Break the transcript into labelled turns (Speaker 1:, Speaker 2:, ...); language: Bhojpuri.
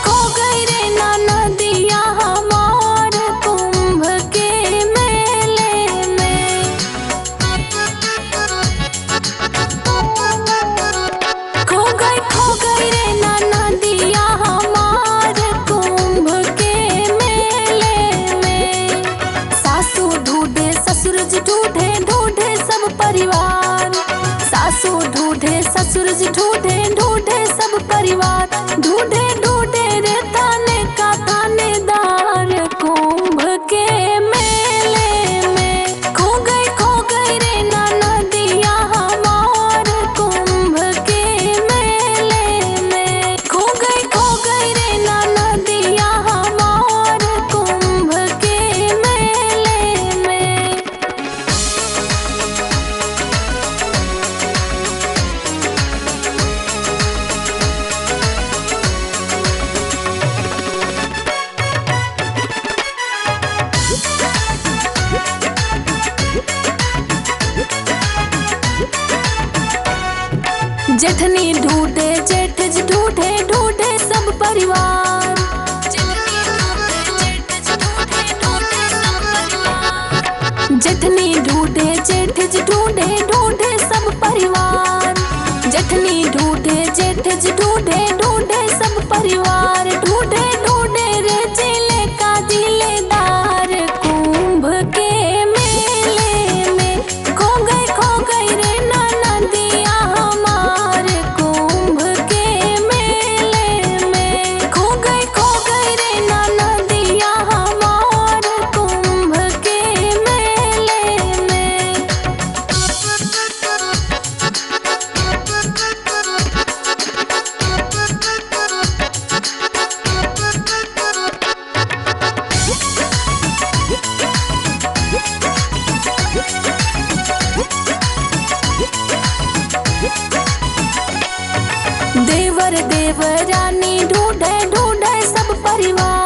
Speaker 1: खो गई रे नदिया हमार कुंभ के मेले में। खो गई रे नदिया हमार कुंभ के मेले में। सासू ढूंढे ससुर जी ढूंढे ढूंढे सब परिवार। सासू ढूंढे ससुर जी ढूंढे ढूंढे सब परिवार। ढूंढे ढूंढे रे थाने का थानेदार कुंभ के मेले में। खो गई रे नदिया हमार कुंभ के मेले में। खो गई रे नदिया हमार कुंभ के मेले में। जेठनी ढूंढे जेठ जी ढूंढे ढूंढे सब परिवार। जेठनी ढूंढे जेठ जी ढूंढे ढूंढे सब परिवार। जेठनी ढूंढे जेठ जी ढूंढे ढूंढे सब परिवार। ढूंढे ढूंढे रे जिले का जिलेदार कुंभ के मेले में। खो गई रे नदिया हमार कुंभ के मेले में। खो गई रे नदिया हमार कुंभ के मेले में। देवर देवरानी ढूंढे ढूंढे सब परिवार।